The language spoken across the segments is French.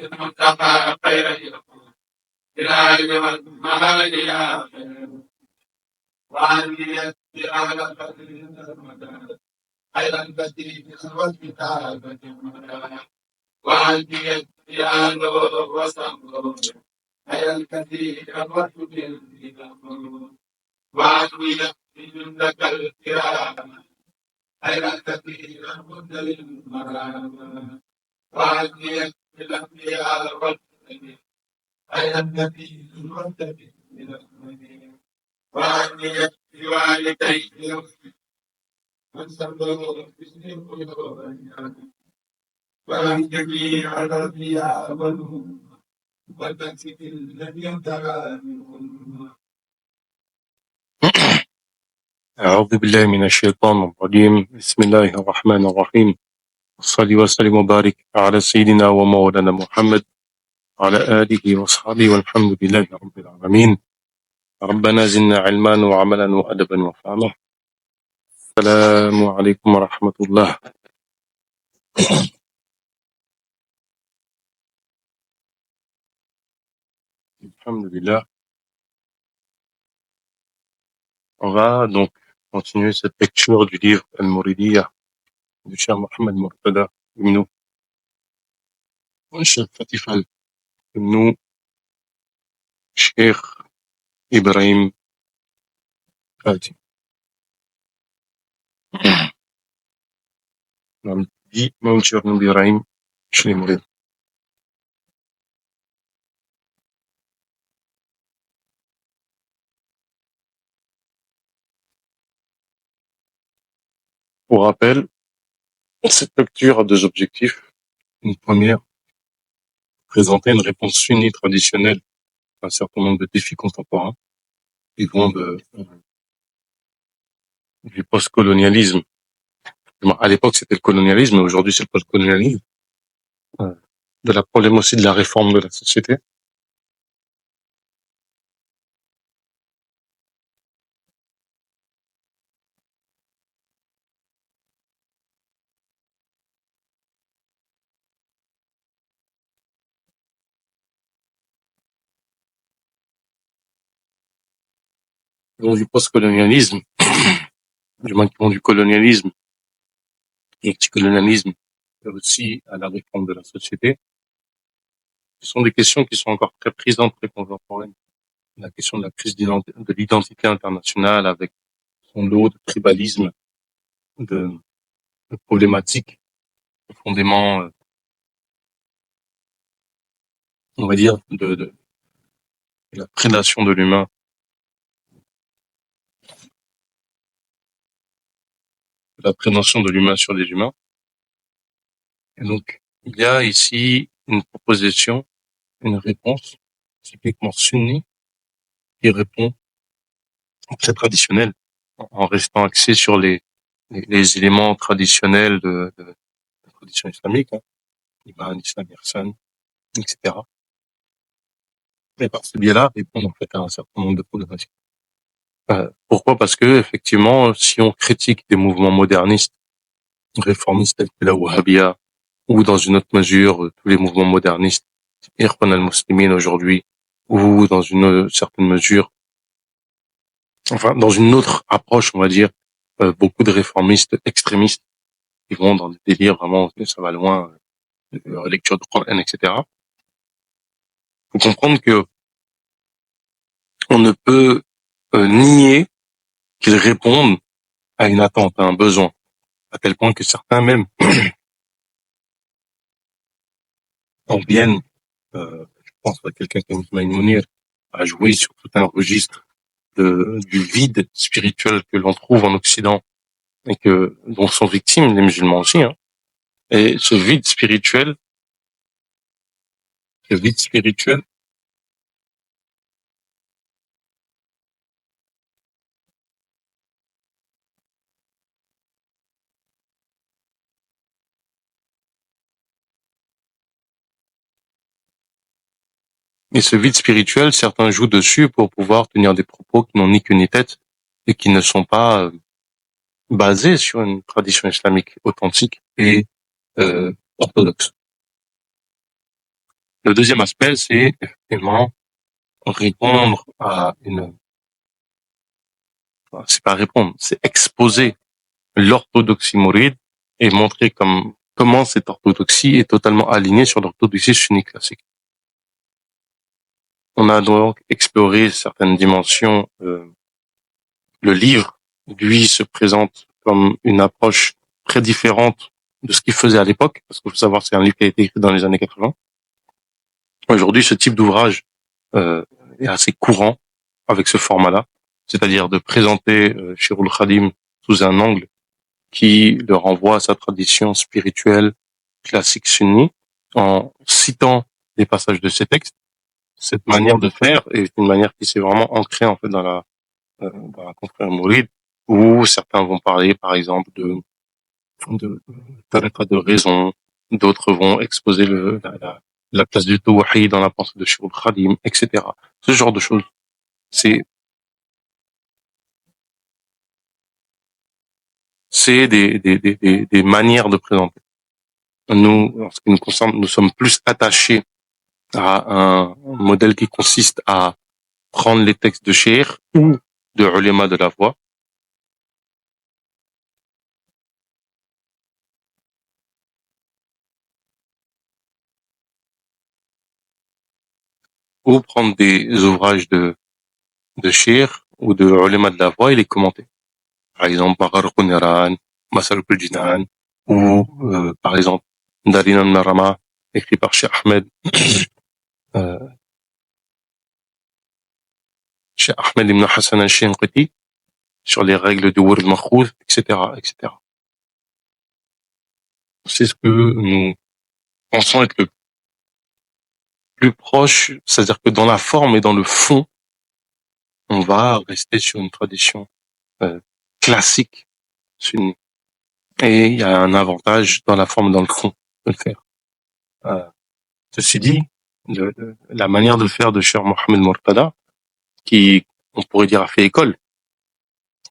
المنتقى خير يقول إلى يوم المهاجر وعلي على قدر خير البديع والكتابة وعلي يا نور وصبر خير الكثير والكبير وعلي جندك الكرام خير الكثير المد للمرام وعلي الأنبياء والمرسلين خير النبي المرتبط من المؤمنين وعني بوالدي من سبب باسم وعن جميع الأنبياء والهم والمسجد الذي ينتهى منهم. أعوذ بالله من الشيطان الرجيم. بسم الله الرحمن الرحيم. صلي وسلم وبارك على سيدنا ومولانا محمد على آله وصحبه والحمد لله رب العالمين. ربنا زدنا علما وعملا وأدبا وفهما. السلام عليكم ورحمة الله. Alhamdulillah. On va donc continuer cette lecture du livre Al-Mouridiyya du Cheikh Mohammed Murtada ibn Cheikh Fatifal ibn Cheikh Ibrahim Fati. dit Mount Ibrahim chez les Mourides. Pour rappel, cette lecture a deux objectifs. Une première, présenter une réponse sunnie traditionnelle à un certain nombre de défis contemporains qui vont du post-colonialisme. À l'époque, c'était le colonialisme, mais aujourd'hui, c'est le post-colonialisme. De la problème aussi de la réforme de la société. Donc, du post-colonialisme, du manquement du colonialisme, et anticolonialisme, et aussi à la réforme de la société. Ce sont des questions qui sont encore très présentes, très contemporaines. La question de la crise de l'identité internationale avec son lot de tribalisme, de problématiques profondément, on va dire, de la prédation de l'humain. La prédation de l'humain sur les humains. Et donc, il y a ici une proposition, une réponse typiquement sunnie qui répond très traditionnelle en restant axé sur les éléments traditionnels de la tradition islamique, l'Iman, l'Islam, l'Ihsan, etc. Mais par ce biais-là, répondre en fait à un certain nombre de problématiques. Pourquoi? Parce que effectivement, si on critique des mouvements modernistes, réformistes tels que la Wahhabiyya, ou dans une autre mesure tous les mouvements modernistes, Ikhwan al-Muslimin aujourd'hui, ou dans une certaine mesure, enfin dans une autre approche, on va dire, beaucoup de réformistes extrémistes qui vont dans des délires vraiment, ça va loin, lecture du Coran, etc. Faut comprendre que on ne peut nier qu'ils répondent à une attente, à un besoin, à tel point que certains même en viennent, je pense à quelqu'un comme Ismaïl Mounir, à jouer sur tout un registre du vide spirituel que l'on trouve en Occident et dont sont victimes les musulmans aussi, hein. Et ce vide spirituel, certains jouent dessus pour pouvoir tenir des propos qui n'ont ni queue ni tête et qui ne sont pas basés sur une tradition islamique authentique et orthodoxe. Le deuxième aspect, c'est effectivement répondre à c'est pas répondre, c'est exposer l'orthodoxie mouride et montrer comment cette orthodoxie est totalement alignée sur l'orthodoxie sunnite classique. On a donc exploré certaines dimensions. Le livre, lui, se présente comme une approche très différente de ce qu'il faisait à l'époque, parce qu'il faut savoir que c'est un livre qui a été écrit dans les années 80. Aujourd'hui, ce type d'ouvrage est assez courant avec ce format-là, c'est-à-dire de présenter Shirul Khadim sous un angle qui le renvoie à sa tradition spirituelle classique sunni, en citant des passages de ses textes. Cette manière de faire est une manière qui s'est vraiment ancrée en fait dans la confrérie mouride, où certains vont parler, par exemple, de tariqa de raison, d'autres vont exposer la place du tawhid dans la pensée de Shirul Khadim, etc. Ce genre de choses. C'est des manières de présenter. Nous, en ce qui nous concerne, nous sommes plus attachés à un modèle qui consiste à prendre les textes de Cheikh ou de ulama de la voix ou prendre des ouvrages de Cheikh ou de ulama de la voix et les commenter. Par exemple, Magharq al-Niran, Masalik al-Jinan, ou par exemple, Darina al-Marama, écrit par Cheikh Ahmed, Cheikh Ahmed ibn Hassan al-Shinqiti, sur les règles du Wurd Makhouz, etc., etc. C'est ce que nous pensons être le plus proche, c'est-à-dire que dans la forme et dans le fond, on va rester sur une tradition classique sunni. Et il y a un avantage dans la forme et dans le fond de le faire. Ceci dit, la manière de le faire de Cheikh Mohamed Mortada, qui, on pourrait dire, a fait école,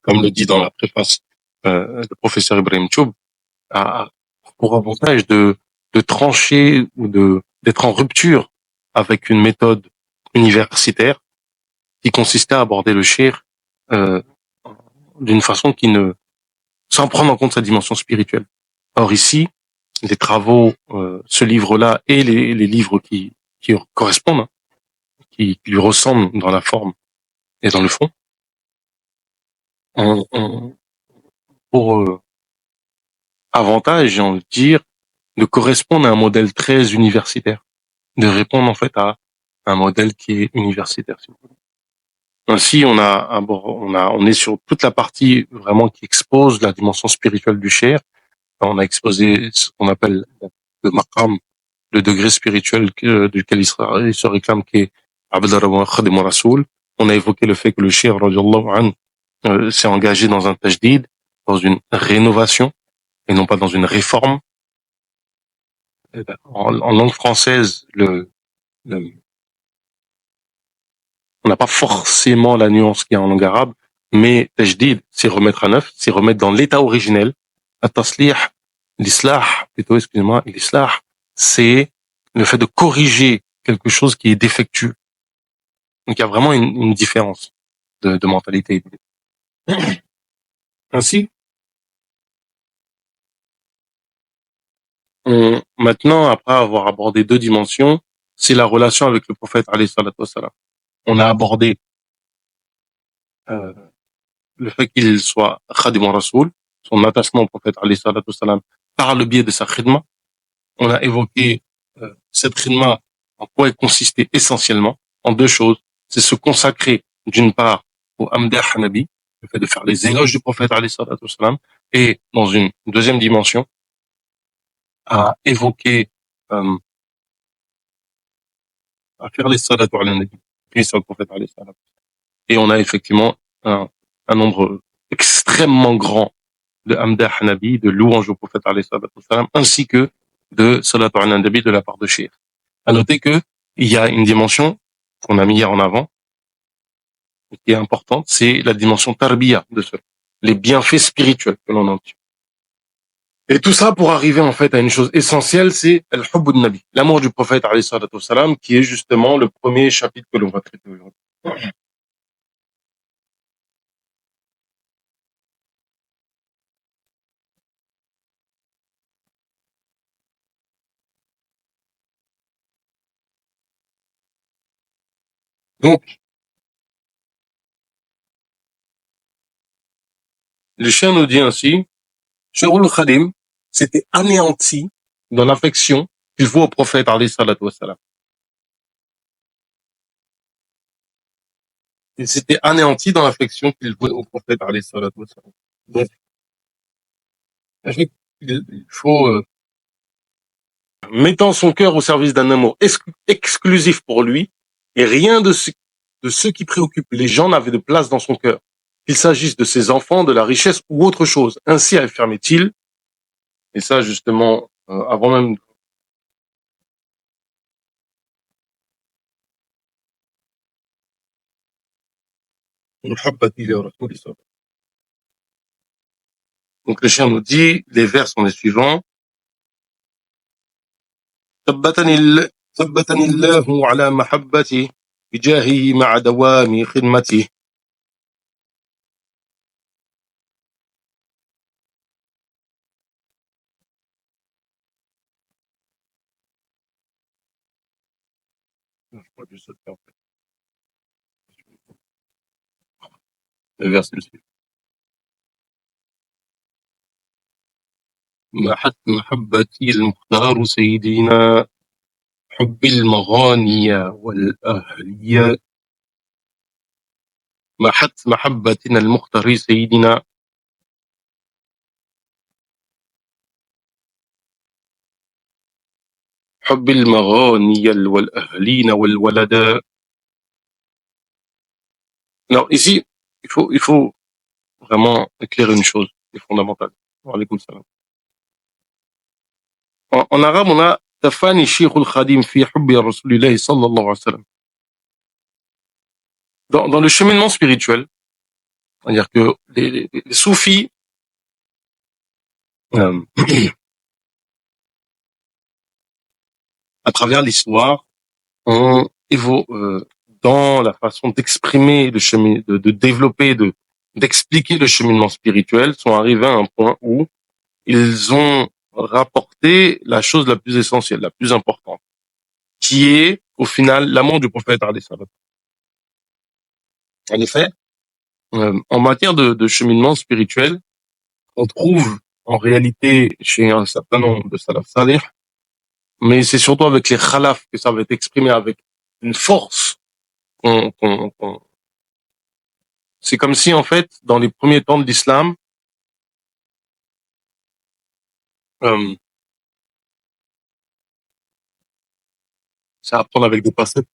comme le dit dans la préface le professeur Ibrahim Choub, a pour avantage de trancher ou d'être en rupture avec une méthode universitaire qui consistait à aborder le shir d'une façon sans prendre en compte sa dimension spirituelle. Or ici, les travaux, ce livre-là et les livres qui correspondent, hein, qui lui ressemblent dans la forme et dans le fond, pour avantage, j'ai envie de dire, de correspondre à un modèle très universitaire, de répondre en fait à un modèle qui est universitaire. Ainsi, on est sur toute la partie vraiment qui expose la dimension spirituelle du shir. On a exposé ce qu'on appelle le maqam, le degré spirituel duquel il se réclame, qui est Abd al-Rahman Khadim al-Rasoul. On a évoqué le fait que le shir, radiallahu anhu, s'est engagé dans un tajdid, dans une rénovation, et non pas dans une réforme. En langue française, on n'a pas forcément la nuance qu'il y a en langue arabe, mais tajdid, c'est remettre à neuf, c'est remettre dans l'état originel. At-taslih, l'islah, plutôt, excusez-moi, l'islah, c'est le fait de corriger quelque chose qui est défectueux. Donc il y a vraiment une différence de mentalité. Ainsi, maintenant, après avoir abordé deux dimensions, c'est la relation avec le prophète alayhi salatu wassalam. On a abordé le fait qu'il soit Khadim Rasoul, son attachement au prophète alayhi salatu wassalam par le biais de sa khidma. On a évoqué cette khidma, en quoi elle consistait essentiellement, en deux choses. C'est se consacrer, d'une part, au Amdah Nabi, le fait de faire les éloges du prophète alayhi salatu wassalam, et dans une deuxième dimension, à évoquer, à faire les salatu ala nabi, puis sur le prophète alayhi salatu. Et on a effectivement un nombre extrêmement grand de Amdah Nabi, de louanges au prophète alayhi salatu wassalam, ainsi que de salatu ala nabi de la part de Cheikh. À noter que il y a une dimension qu'on a mis hier en avant, qui est importante, c'est la dimension tarbiya de cela, les bienfaits spirituels que l'on obtient. Et tout ça pour arriver en fait à une chose essentielle, c'est al-hubb nabi, l'amour du prophète alayhi salatu wassalam, qui est justement le premier chapitre que l'on va traiter aujourd'hui. Donc, le chien nous dit ainsi, Shirul Khadim s'était anéanti dans l'affection qu'il voit au prophète alayhi salatu wassalam. Il s'était anéanti dans l'affection qu'il voit au prophète alayhi salatu wassalam. Donc, il faut, mettant son cœur au service d'un amour exclusif pour lui, et rien de ce qui préoccupe les gens n'avait de place dans son cœur, qu'il s'agisse de ses enfants, de la richesse ou autre chose. Ainsi affirmait-il, et ça justement, avant même... Donc le chien nous dit, les vers sont les suivants. ثبتني الله على محبته بجاهه مع دوام خدمته. Le verset le suivant. محبتي المختار سيدنا حب المغاني والأهلية. محبتنا المختار سيدنا حب المغاني والأهلين والولد. Alors ici, il faut vraiment éclairer une chose qui est fondamentale. En arabe, on a Tafani Sheikhul Khadim fi hubbi Rasulillahi sallallahu alayhi wa sallam. Dans le cheminement spirituel, c'est-à-dire que les soufis, à travers l'histoire, ont dans la façon d'exprimer le chemin, de développer, d'expliquer le cheminement spirituel, sont arrivés à un point où ils ont rapporté la chose la plus essentielle, la plus importante, qui est, au final, l'amour du prophète alayhi salam. En effet, en matière de cheminement spirituel, on trouve en réalité chez un certain nombre de salaf salih, mais c'est surtout avec les khalaf que ça va être exprimé avec une force. C'est comme si, en fait, dans les premiers temps de l'islam, ça va prendre avec des pincettes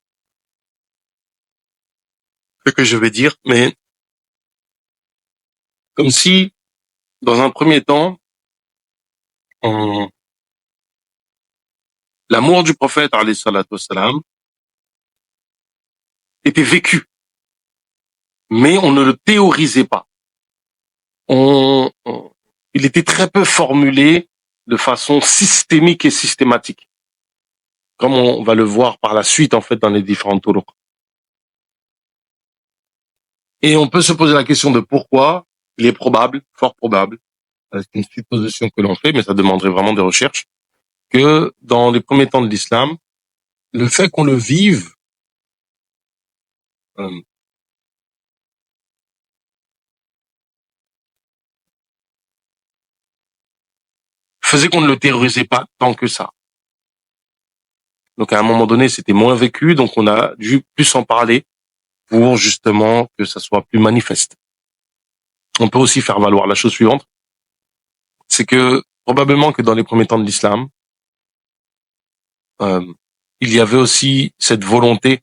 ce que je vais dire, mais comme si, dans un premier temps, l'amour du prophète, alayhi salatu wassalam, était vécu, mais on ne le théorisait pas. Il était très peu formulé de façon systémique et systématique, comme on va le voir par la suite, en fait, dans les différentes turuq. Et on peut se poser la question de pourquoi. Il est probable, fort probable, c'est une supposition que l'on fait, mais ça demanderait vraiment des recherches, que dans les premiers temps de l'islam, le fait qu'on le vive faisait qu'on ne le terrorisait pas tant que ça. Donc à un moment donné, c'était moins vécu, donc on a dû plus en parler pour justement que ça soit plus manifeste. On peut aussi faire valoir la chose suivante, c'est que probablement que dans les premiers temps de l'islam, il y avait aussi cette volonté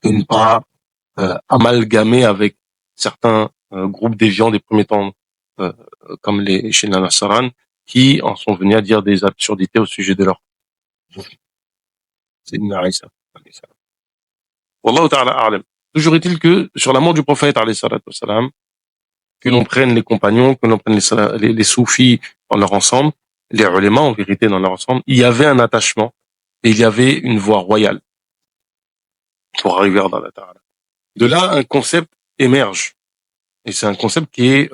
de ne pas amalgamer avec certains groupes déviants des premiers temps, comme les Shina Nassaran, qui en sont venus à dire des absurdités au sujet de leur Sayyidina Isa. Wallahu ta'ala a'lam. Toujours est-il que sur l'amour du prophète alayhi salatu wassalam, que l'on prenne les compagnons, que l'on prenne les soufis dans leur ensemble, les ulémas, en vérité, dans leur ensemble, il y avait un attachement et il y avait une voie royale pour arriver à Allah Ta'ala. De là, un concept émerge. Et c'est un concept qui est,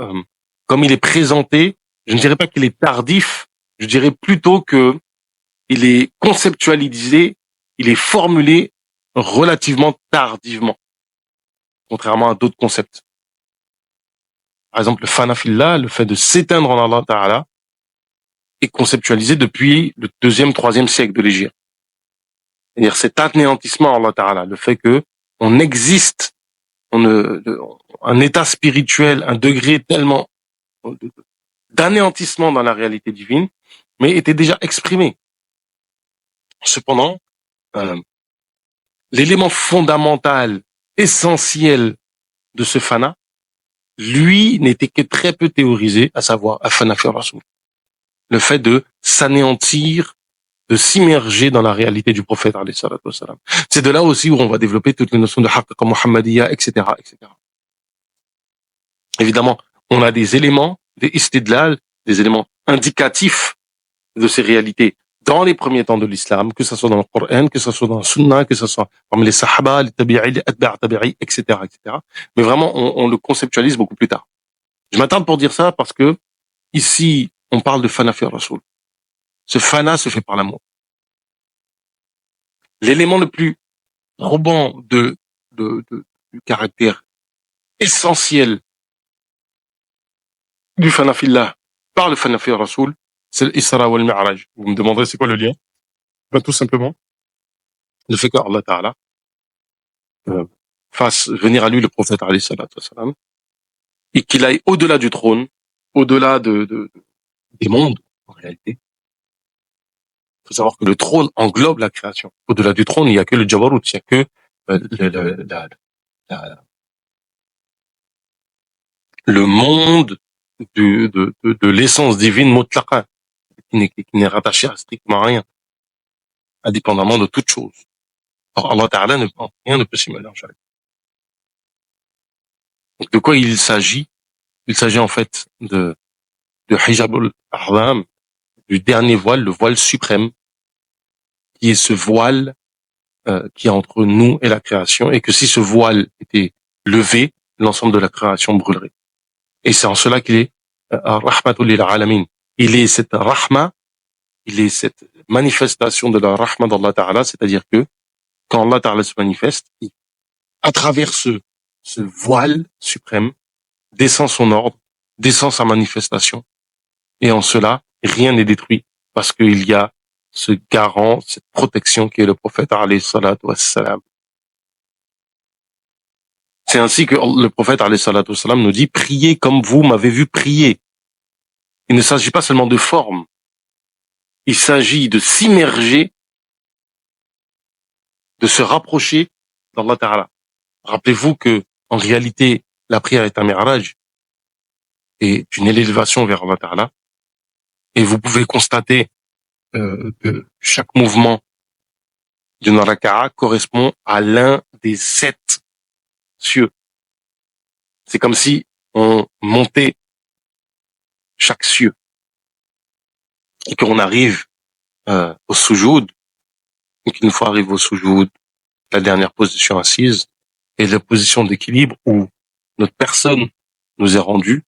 comme il est présenté, je ne dirais pas qu'il est tardif, je dirais plutôt que il est conceptualisé, il est formulé relativement tardivement, contrairement à d'autres concepts. Par exemple, le fanafillah, le fait de s'éteindre en Allah Ta'ala, est conceptualisé depuis le 2e, 3e siècle de l'Hégire. C'est-à-dire cet anéantissement en Allah Ta'ala, le fait que on existe, un état spirituel, un degré tellement d'anéantissement dans la réalité divine, mais était déjà exprimé. Cependant, l'élément fondamental, essentiel de ce fana, lui, n'était que très peu théorisé, à savoir afana fi rasoul. Le fait de s'anéantir, de s'immerger dans la réalité du prophète alayhi salatu wassalam. C'est de là aussi où on va développer toutes les notions de haqiqa muhammadiyya, etc., etc. Évidemment, on a des éléments, des istidlal, des éléments indicatifs de ces réalités dans les premiers temps de l'islam, que ce soit dans le Coran, que ce soit dans le Sunna, que ce soit parmi les Sahaba, les Tabi'i, les Atba' Tabi'i, etc., etc. Mais vraiment, on le conceptualise beaucoup plus tard. Je m'attarde pour dire ça parce que ici, on parle de fana fi rasoul. Ce fana se fait par l'amour. L'élément le plus probant du caractère essentiel du fana fillah par le fana fi rasoul, c'est l'Isra wal Mi'raj. Vous me demanderez c'est quoi le lien? Ben, tout simplement, le fait qu'Allah Ta'ala fasse venir à lui le prophète alayhi salatu wassalam, et qu'il aille au-delà du trône, au-delà des mondes, en réalité. Il faut savoir que le trône englobe la création. Au-delà du trône, il n'y a que le Jabarut, il n'y a que le monde de l'essence divine mutlaqa, qui n'est rattaché à strictement rien, indépendamment de toute chose. Alors Allah Ta'ala, rien ne peut s'y mélanger. Donc de quoi il s'agit? Il s'agit en fait de Hijabul A'zam, du dernier voile, le voile suprême, qui est ce voile qui est entre nous et la création, et que si ce voile était levé, l'ensemble de la création brûlerait. Et c'est en cela qu'il est rahmatul lil alamin. Il est cette rahma, il est cette manifestation de la rahma d'Allah Ta'ala, c'est-à-dire que quand Allah Ta'ala se manifeste, à travers ce voile suprême, descend son ordre, descend sa manifestation, et en cela, rien n'est détruit, parce qu'il y a ce garant, cette protection qui est le prophète alayhi salatu wassalam. C'est ainsi que le prophète alayhi salatu wassalam nous dit: priez comme vous m'avez vu prier. Il ne s'agit pas seulement de forme, il s'agit de s'immerger, de se rapprocher d'Allah Ta'ala. Rappelez-vous que, en réalité, la prière est un mi'raj, est une élévation vers Allah Ta'ala, et vous pouvez constater que chaque mouvement d'une raka'a correspond à l'un des 7 cieux. C'est comme si on montait chaque cieux et qu'on arrive au soujoud, et qu'une fois arrivé au soujoud, la dernière position assise est la position d'équilibre où notre personne nous est rendue,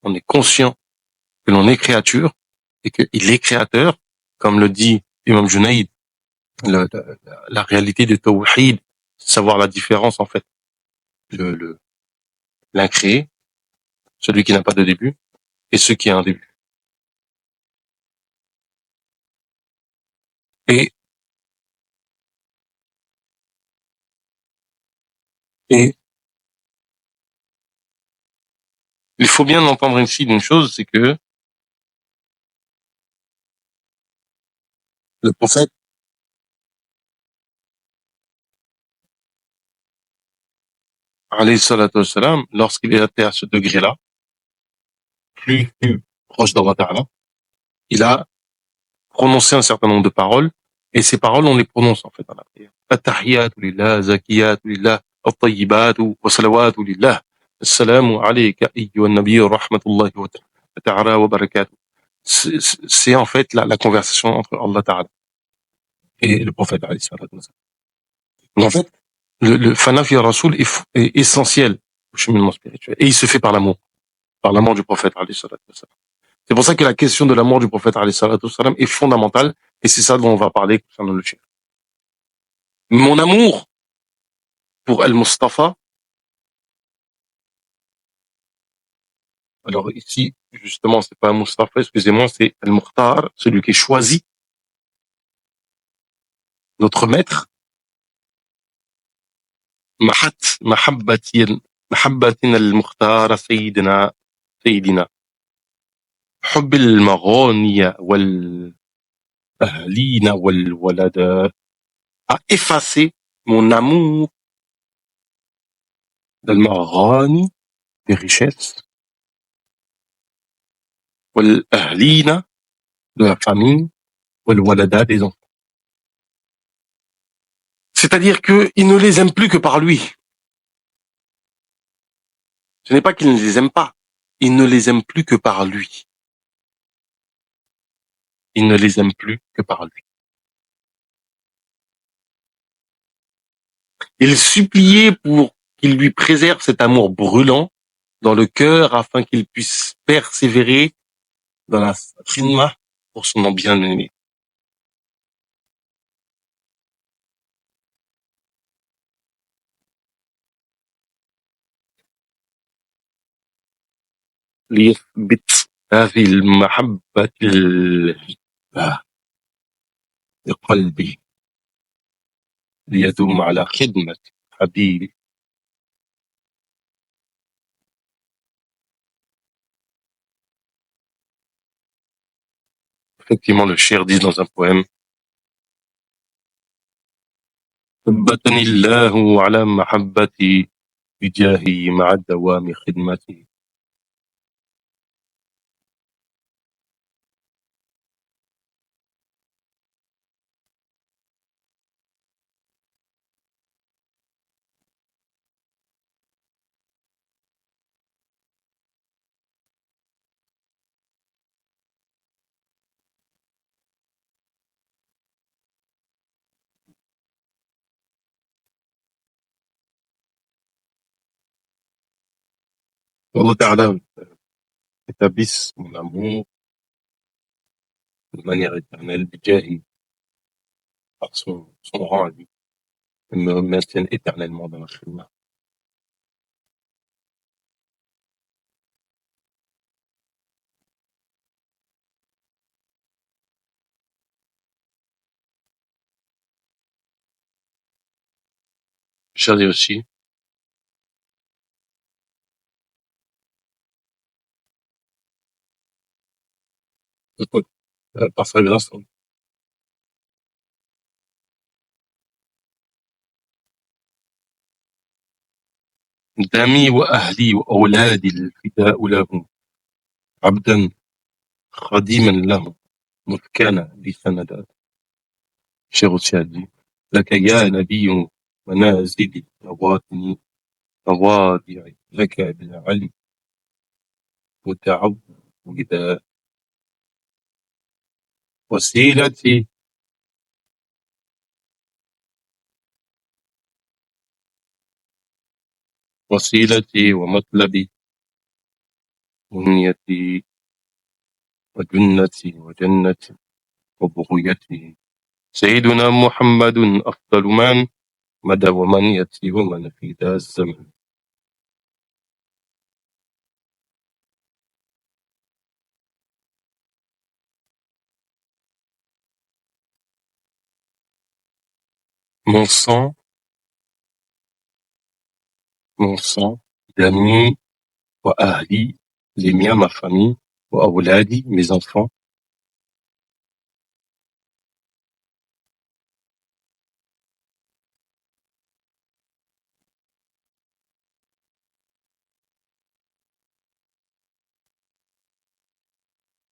on est conscient que l'on est créature et qu'il est créateur, comme le dit Imam Junayd, la réalité du tawhid, savoir la différence en fait, l'incréé, celui qui n'a pas de début, et celui qui a un début. Et il faut bien entendre ici une chose, c'est que le prophète alayhi salatu wassalam, lorsqu'il est à ce degré-là, plus proche d'Allah Ta'ala, il a prononcé un certain nombre de paroles, et ces paroles, on les prononce en fait dans la prière. At-tahiyyatu lillah, zakiyatu lillah, at-tayyibatu wa salawatu lillah, assalamu alayka ayyuhan nabiyyu rahmatullahi wa ta'ala wa barakatuh. c'est en fait la conversation entre Allah Ta'ala et le prophète alayhi salatu wa salam. Donc, en fait, le fana fi Rasoul est essentiel au cheminement spirituel. Et il se fait par l'amour du prophète alayhi salatu wa salam. C'est pour ça que la question de l'amour du prophète alayhi salatu wa salam est fondamentale, et c'est ça dont on va parler concernant le chef. Mon amour pour Al-Mustafa, alors ici, justement, c'est pas Mustafa, excusez-moi, c'est Al-Mukhtar, celui qui est choisi, notre maître. محبتنا المختار سيدنا حب المغاني والأهلين والولد a effacé mon amour d'Al-Maghani, des richesses, والأهلين, de la famille, والولد, des enfants. C'est-à-dire qu'il ne les aime plus que par lui. Ce n'est pas qu'il ne les aime pas, il ne les aime plus que par lui. Il ne les aime plus que par lui. Il suppliait pour qu'il lui préserve cet amour brûlant dans le cœur afin qu'il puisse persévérer dans la khidma pour son nom bien-aimé. ليثبت هذه المحبة الحبة لقلبي ليدوم على خدمة حبيبي. Effectivement, le cher dit dans un poème: ثبتني الله على محبتي بجاهي مع دوام خدمتي. Allah Ta'ala établisse mon amour de manière éternelle, bijahi, par son rang à lui, et me maintienne éternellement dans la khidma. Je dis aussi, par sa grâce, دمي وأهلي وأولادي الفداء له، عبدا خديما له، مذ كان لي سندا. Cher aussi a dit: لك يا نبي منازلي مواطني مواضعي لك بالعلي متعودا وسيلتي ومطلبي منيتي وجنتي وجنتي وبغيتي سيدنا محمد أفضل من مدى ومنيتي ومن في ذا الزمن. Mon sang d'amis wa ahli, les miens, ma famille, wa awladi, mes enfants,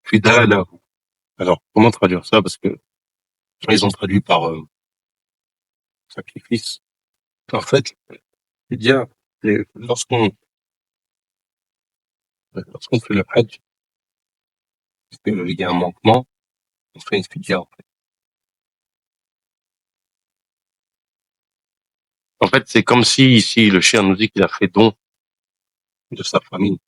fida lahu. Alors, comment traduire ça? Parce que ils ont traduit par sacrifice. En fait, c'est bien, lorsqu'on fait le hajj, Parce qu'il y a un manquement, on fait une fidya, en fait. En fait, c'est comme si, ici, le chien nous dit qu'il a fait don de sa famille.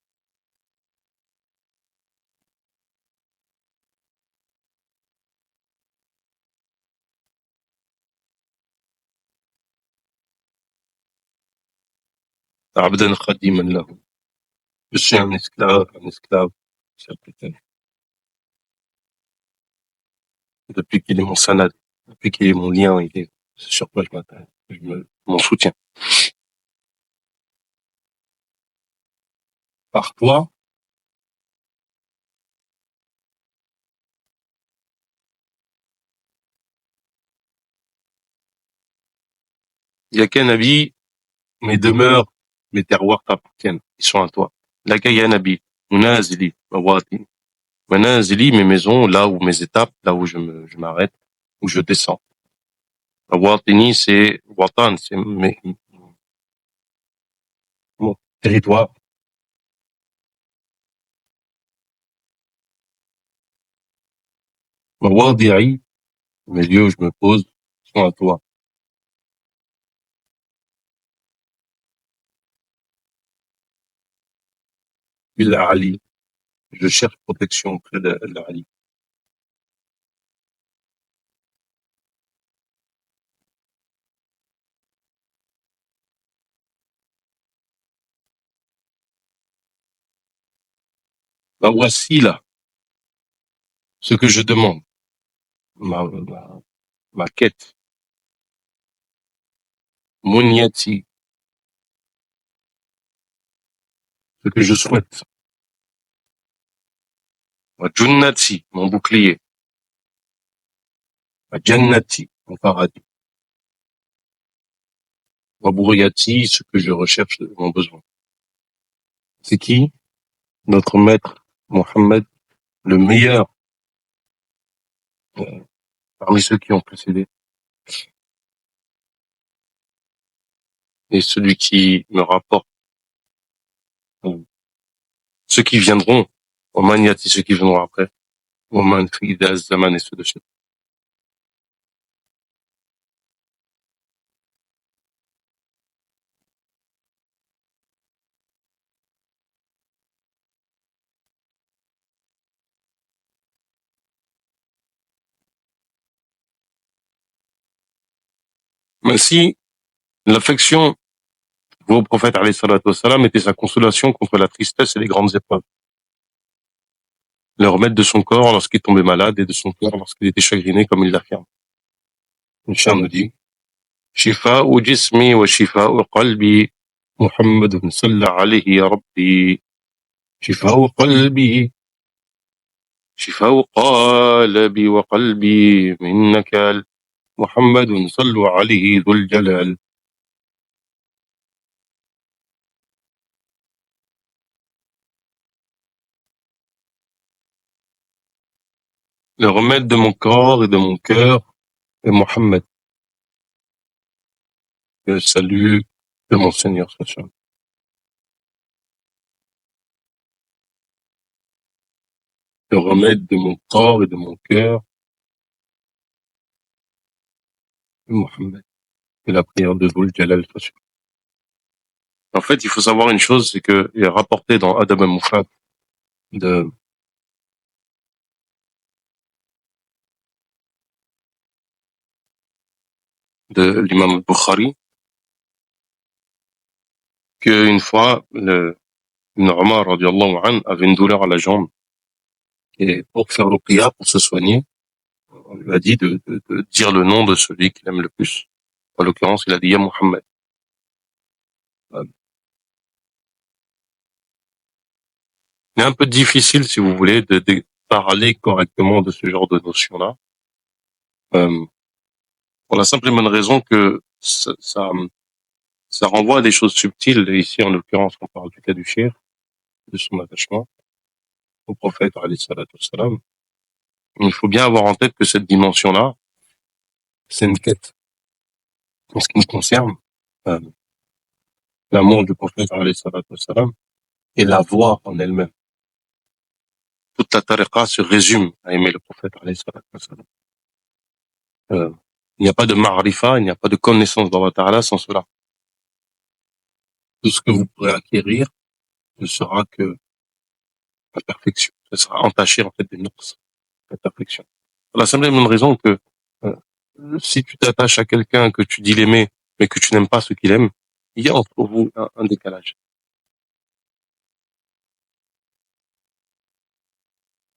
Abdan khadiman lahu. Je suis un esclave, serviteur. Depuis qu'il est mon sanad, depuis qu'il est mon lien, c'est sur quoi je m'attache, mon soutien. Par toi, il y a qu'un Nabi, mes demeures, mes terroirs t'appartiennent. Ils sont à toi. Laka ya Nabi, munazili, mawati. Manazili, mes maisons, là où mes étapes, là où je m'arrête, où je descends. Mawatini, c'est watan, c'est mon territoire. Mawadi'i, mes lieux où je me pose, sont à toi. Bil Ali, je cherche protection auprès de l'Ali. Ma voici là, ce que je demande, ma quête, moniati, ce que je souhaite, ma junnati, mon bouclier, ma jannati, mon paradis, ma bourriati, ce que je recherche, mon besoin. C'est qui? Notre maître, Mohammed, le meilleur euh, parmi ceux qui ont précédé, et celui qui me rapporte euh, ceux qui viendront, au maniati, ceux qui viendront après, au manfida zaman et ceux de suite. Mais si l'affection au prophète alayhi salatu wassalam était sa consolation contre la tristesse et les grandes épreuves, le remède de son corps lorsqu'il tombait malade et de son cœur lorsqu'il était chagriné, comme il l'affirme. Le chien nous dit, Shifa'u jismi wa shifa'u qalbi, Muhammadun salla alayhi ya Rabbi, Shifa'u qalbi, Shifa'u qalbi wa qalbi, minnaka Muhammadun sallu alayhi dhul jalal. Le remède de mon corps et de mon cœur est Mohammed. Le salut de mon Seigneur soit sur lui. Le remède de mon corps et de mon cœur est Mohammed. Et la prière de Dhul Jalal soit sur lui. En fait, il faut savoir une chose, c'est que il est rapporté dans Adab al-Mufrad de l'imam al-Bukhari qu'une fois, Ibn Omar radiallahu anhu avait une douleur à la jambe et pour faire ruqya, pour se soigner, on lui a dit de dire le nom de celui qu'il aime le plus. En l'occurrence, il a dit Ya Muhammad. C'est un peu difficile, si vous voulez, de parler correctement de ce genre de notion-là. Pour la simple et bonne raison que ça renvoie à des choses subtiles. Et ici, en l'occurrence, on parle du cas du shir, de son attachement au prophète, alayhi salatu wassalam. Il faut bien avoir en tête que cette dimension-là, c'est une quête. En ce qui me concerne, euh, l'amour du prophète, alayhi salatu wassalam, et la voix en elle-même. toute la tariqa se résume à aimer le prophète alayhi salatu wassalam. Il n'y a pas de ma'rifa, il n'y a pas de connaissance d'Allah Ta'ala sans cela. Tout ce que vous pourrez acquérir ne sera que la perfection. Ce sera entaché, en fait, des nours, la perfection. Pour la simple et bonne raison que, euh, si tu t'attaches à quelqu'un que tu dis l'aimer, mais que tu n'aimes pas ce qu'il aime, il y a entre vous un décalage.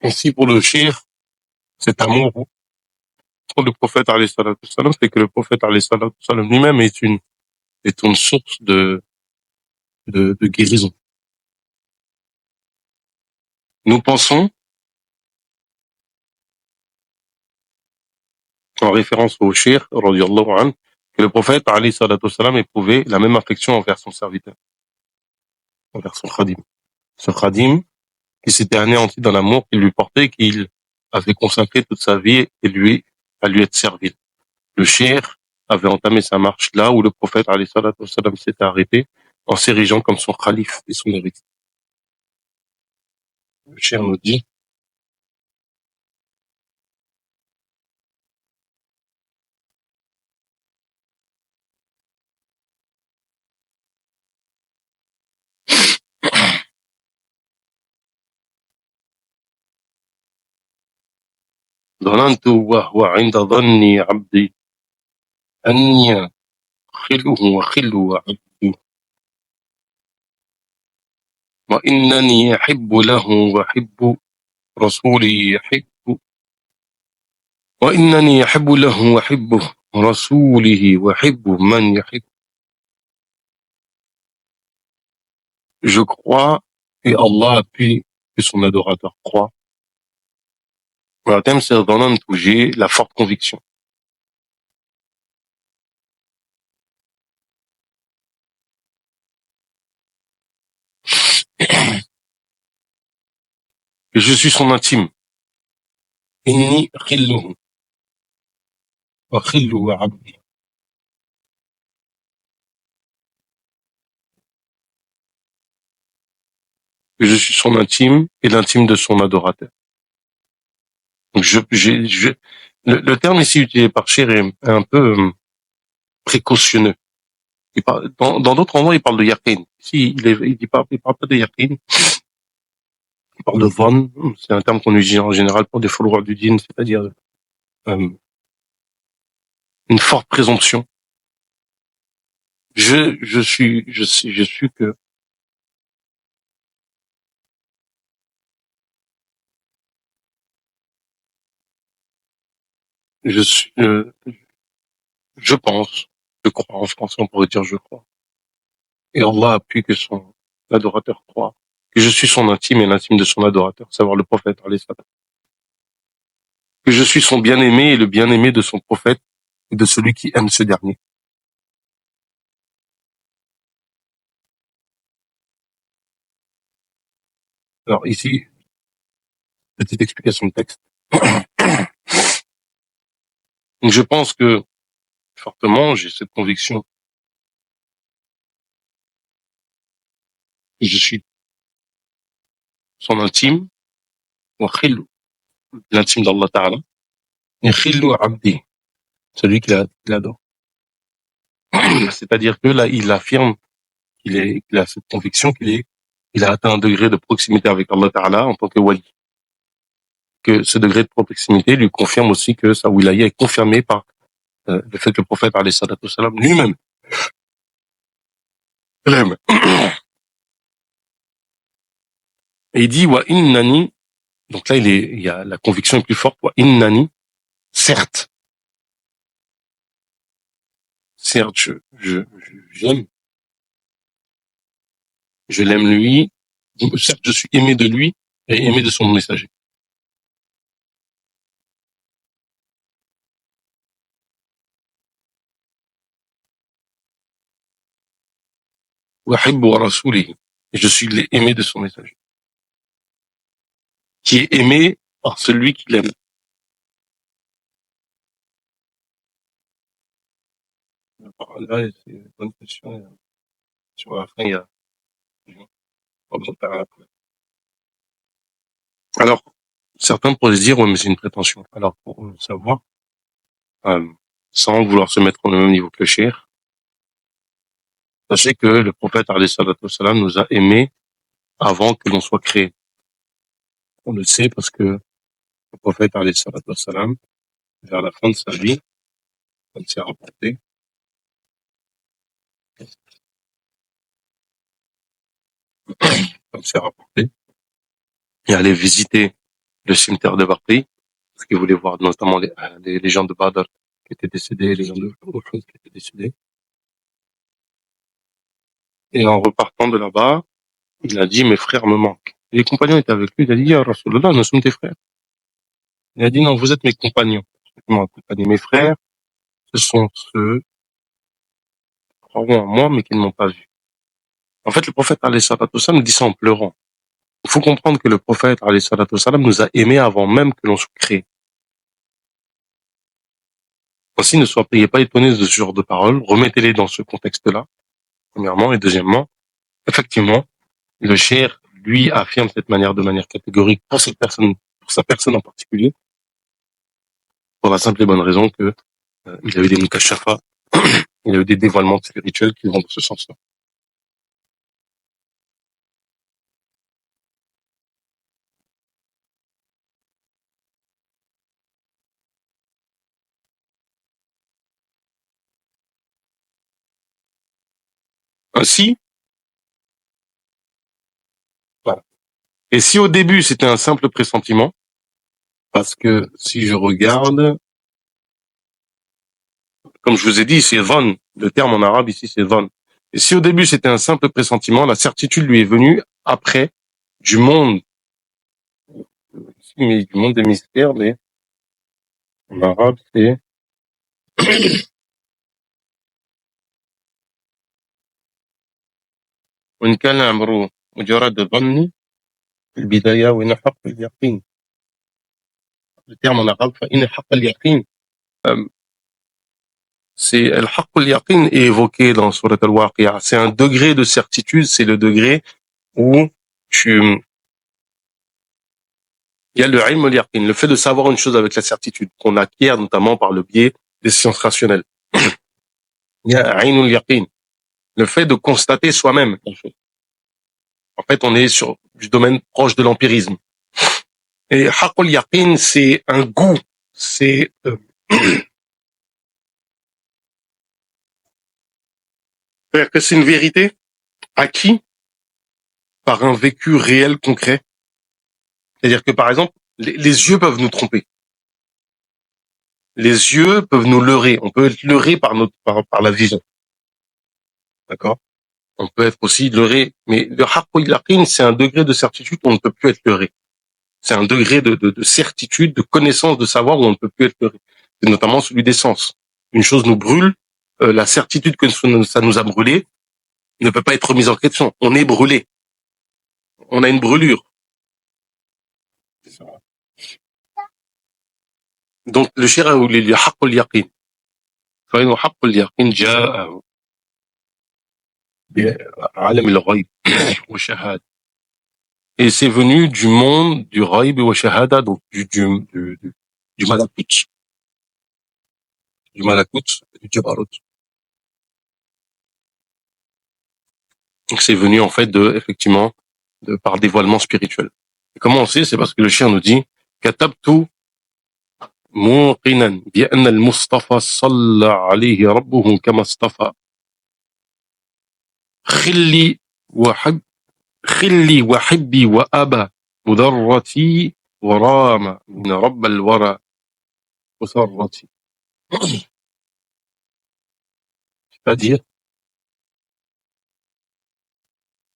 Ainsi, pour le shir, cet amour pour le prophète alayhi salatu wassalam, c'est que le prophète alayhi salatu wassalam lui-même est une source de guérison. Nous pensons, en référence au shir, radiyallahu anhu, que le prophète alayhi salatu wassalam éprouvait la même affection envers son serviteur, envers son khadim. Ce khadim qui s'était anéanti dans l'amour qu'il lui portait, qu'il avait consacré toute sa vie à lui être servi. Le shir avait entamé sa marche là où le prophète alayhi salatu wassalam s'était arrêté en s'érigeant comme son calife et son héritier. Le shir nous dit: ظننت وهو عند ظني عبدي أني خله وخل عبدي وإنني أحب له وأحب رسولي يحب وإنني أحب له وأحب رسوله وأحب من يحب. Je crois et Allah appuie que son adorateur croit. Le thème c'est ظننت où j'ai la forte conviction. Que je suis son intime. إني خله وخل عبدي. Que je suis son intime et l'intime de son adorateur. Donc le terme ici utilisé par Cher est un peu précautionneux. Dans d'autres endroits, il parle de yaqin. Ici, il parle pas de yaqin. Il parle de von. C'est un terme qu'on utilise en général pour des followers du djinn, c'est-à-dire une forte présomption. Je suis que je suis, je pense, je crois, en français on pourrait dire je crois. Et Allah appuie que son adorateur croit, que je suis son intime et l'intime de son adorateur, savoir le prophète, alayhi salam. Que je suis son bien-aimé et le bien-aimé de son prophète et de celui qui aime ce dernier. Alors ici, petite explication de texte. Donc je pense que, fortement, j'ai cette conviction que je suis son intime, wa khillu, l'intime d'Allah Ta'ala, et khillu abdi, celui qu'il adore. C'est-à-dire que là, il affirme qu'il a cette conviction il a atteint un degré de proximité avec Allah Ta'ala en tant que wali. Que ce degré de proximité lui confirme aussi que sa wilaya est confirmée par le fait que le prophète alayhi salatu wassalam lui-même l'aime. Et il dit wa innani, donc là il y a la conviction est plus forte, wa innani, certes, j'aime, je l'aime lui, certes je suis aimé de lui et aimé de son messager. Wa hibbu rasulihi, et je suis aimé de son messager. Qui est aimé par celui qui l'aime. Là, c'est une bonne question. Sur la fin, il y a pas besoin de faire un peu. Alors, certains pourraient se dire, ouais, mais c'est une prétention. Alors, pour savoir, sans vouloir se mettre au même niveau que le cheikh, sachez que le prophète, alayhi salatu wassalam, nous a aimés avant que l'on soit créé. On le sait parce que le prophète, alayhi salatu wassalam, vers la fin de sa vie, comme c'est rapporté, il allait visiter le cimetière de Baqi, parce qu'il voulait voir notamment les gens de Badr qui étaient décédés, les gens de Uhud qui étaient décédés. Et en repartant de là-bas, il a dit, mes frères me manquent. Et les compagnons étaient avec lui, il a dit, ya Rasulallah, nous sommes tes frères. Il a dit, non, vous êtes mes compagnons. Mes frères, ce sont ceux qui croiront en moi, mais qui ne m'ont pas vu. En fait, le prophète, alayhi salatu wassalam, nous dit ça en pleurant. Il faut comprendre que le prophète, alayhi salatu wassalam, nous a aimés avant même que l'on soit créé. Ainsi, ne soyez pas étonnés de ce genre de paroles, remettez-les dans ce contexte-là, premièrement, et deuxièmement, effectivement, le cheikh, lui, affirme cette manière de manière catégorique pour cette personne, pour sa personne en particulier, pour la simple et bonne raison que il a eu des mukashafas, il a eu des dévoilements spirituels qui vont dans ce sens-là. Ainsi, voilà. Et si au début c'était un simple pressentiment, parce que si je regarde, comme je vous ai dit, c'est van, le terme en arabe ici c'est van. Et si au début c'était un simple pressentiment, la certitude lui est venue après du monde, mais du monde des mystères, mais en arabe c'est وإن كان الأمر مجرد ظن البداية وإن حق اليقين. Le terme en arabe فإن حق اليقين, c'est el haqq al-yaqin est évoqué dans Surat al-Waqi'a. C'est un degré de certitude, c'est le degré où il y a le ilm al-yaqin, le fait de savoir une chose avec la certitude, qu'on acquiert notamment par le biais des sciences rationnelles. Il y a ayn al-yaqin, le fait de constater soi-même la chose. En fait, on est sur du domaine proche de l'empirisme. Et haqq al-yaqin, c'est un goût, c'est c'est-à-dire que c'est une vérité acquise par un vécu réel concret. C'est-à-dire que, par exemple, les yeux peuvent nous tromper. Les yeux peuvent nous leurrer. On peut être leurré par la vision. D'accord? On peut être aussi leurré. Mais le haqqul yaqin, c'est un degré de certitude où on ne peut plus être leurré. C'est un degré de certitude, de connaissance, de savoir où on ne peut plus être leurré. C'est notamment celui des sens. Une chose nous brûle, la certitude que ça nous a brûlé ne peut pas être remise en question. On est brûlé. On a une brûlure. Donc, le shira ou le haqqul yaqin. فإنه حق اليقين جاء بعالم الغيب والشهادة. Et c'est venu du monde du ghaib wa shahada, donc du malakut. Du malakut, du jabarut. Donc c'est venu en fait effectivement, par dévoilement spirituel. Et comment on sait? C'est parce que le chien nous dit, katabtu موقنا بأن المصطفى صلى عليه ربه كما اصطفى خلي وحبي وأبى مضرتي ورام من رب الورى وثرتي. C'est-à-dire,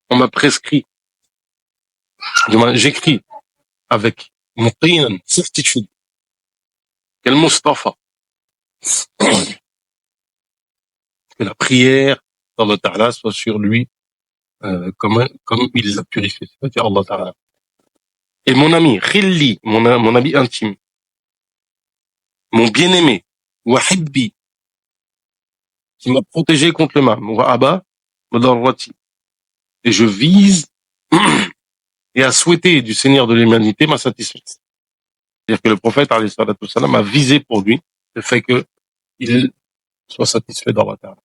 on m'a prescrit, j'écris avec mon qinan, certitude, quel Mustafa, que la prière d'Allah Ta'ala soit sur lui, comme il l'a purifié, c'est-à-dire Allah Ta'ala. Et mon ami, Khilli, mon ami intime, mon bien-aimé, Wahibbi, qui m'a protégé contre le mal, Wa'aba, Mudarrati. Et je vise et à souhaiter du Seigneur de l'humanité ma satisfaction. C'est-à-dire que le prophète, alayhi salatu wassalam, a visé pour lui le fait qu'il soit satisfait d'Allah Ta'ala.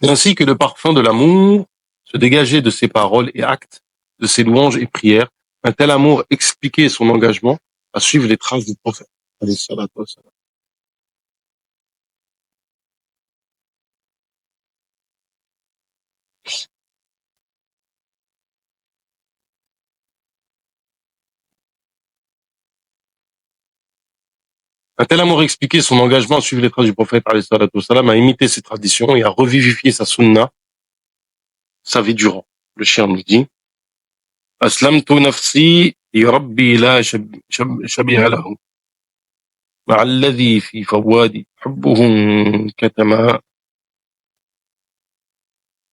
Et ainsi que le parfum de l'amour se dégageait de ses paroles et actes, de ses louanges et prières. Un tel amour expliquait son engagement à suivre les traces du prophète, alayhi salatu wassalam. Un tel amour expliquait son engagement à suivre les traces du prophète, alayhi salatu wassalam, à imiter ses traditions et à revivifier sa sunna, sa vie durant. Le chien nous dit, Aslamtu nafsi rabbi la shabiha lahu, مع الذي في فوادي حبه كتما.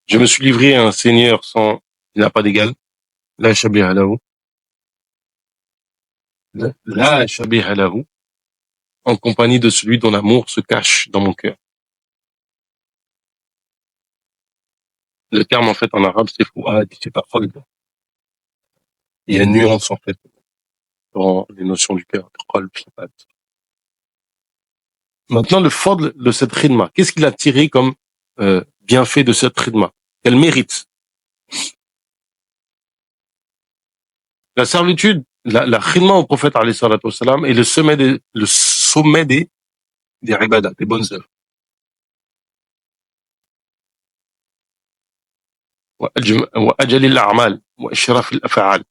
Je me suis livré à un Seigneur sans, il n'a pas d'égal. La shabiha lahu. La shabiha lahu. En compagnie de celui dont l'amour se cache dans mon cœur. Le terme, en fait, en arabe, c'est fouad, c'est pas fard. Il y a une nuance, en fait, dans les notions du cœur. Maintenant, le fadl de cette khidma. Qu'est-ce qu'il a tiré comme bienfait de cette khidma? Quel mérite? La servitude, la khidma au prophète, alayhi salatu wassalam, est le sommet des ibadat, des bonnes œuvres. وأجل الأعمال وإشراف الأفعال.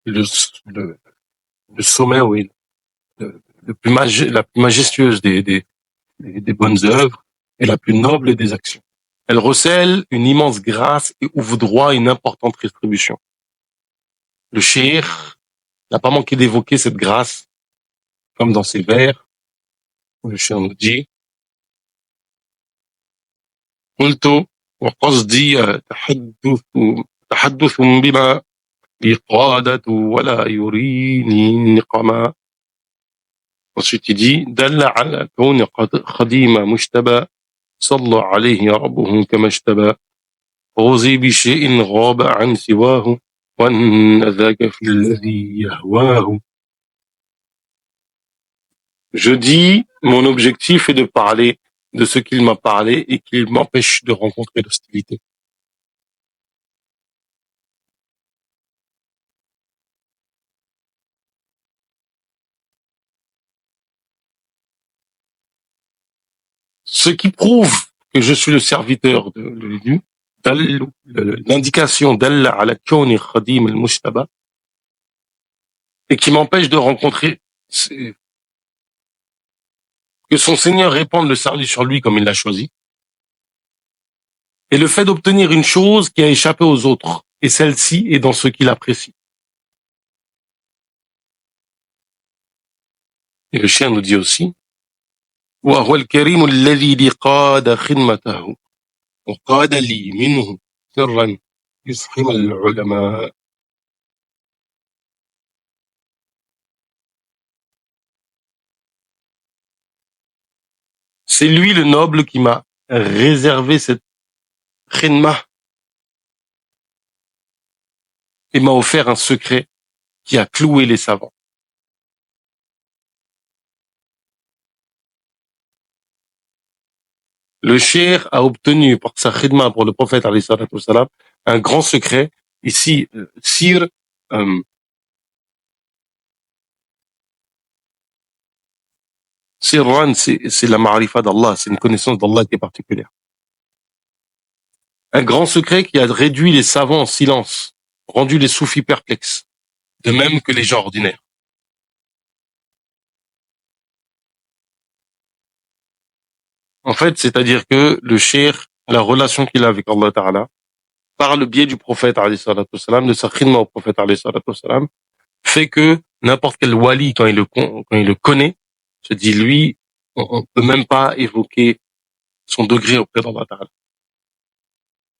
Le sommet, oui, la plus majestueuse des bonnes œuvres et la plus noble des actions. Elle recèle une immense grâce et ouvre droit à une importante rétribution. Le cheikh n'a pas manqué d'évoquer cette grâce, comme dans ses vers, où le cheikh nous dit, قلت وقصدي تحدث بما يقادة ولا يريني نقما. Ensuite il dit دل على كون خديم مجتبى صلى عليه ربه كما اجتبى غوزي بشيء غاب عن سواه وأن ذاك في الذي يهواه. Je dis, mon objectif est de parler de ce qu'il m'a parlé et qu'il m'empêche de rencontrer l'hostilité. Ce qui prouve que je suis le serviteur de l'élu, l'indication d'Allah ala kawni khadim al-mushtaba, et qui m'empêche de rencontrer, que son Seigneur répande le salut sur lui comme il l'a choisi, et le fait d'obtenir une chose qui a échappé aux autres, et celle-ci est dans ce qu'il apprécie. Et le chien nous dit aussi, وهو الكريم الذي لي قاد خدمته وقاد لي منه سرا يفهم العلماء. C'est lui le noble qui m'a réservé cette khidma et m'a offert un secret qui a cloué les savants. Le cheikh a obtenu par sa khidma pour le prophète alayhi salatu wassalam un grand secret. Ici, sir, sirran, c'est la ma'rifa d'Allah, c'est une connaissance d'Allah qui est particulière. Un grand secret qui a réduit les savants en silence, rendu les soufis perplexes, de même que les gens ordinaires. En fait, c'est-à-dire que le cheikh, la relation qu'il a avec Allah Ta'ala, par le biais du prophète alayhi salatu wassalam, de sa khidma au prophète alayhi salatu wassalam, fait que n'importe quel wali, quand il le connaît, se dit, lui, on peut même pas évoquer son degré auprès d'Allah Ta'ala.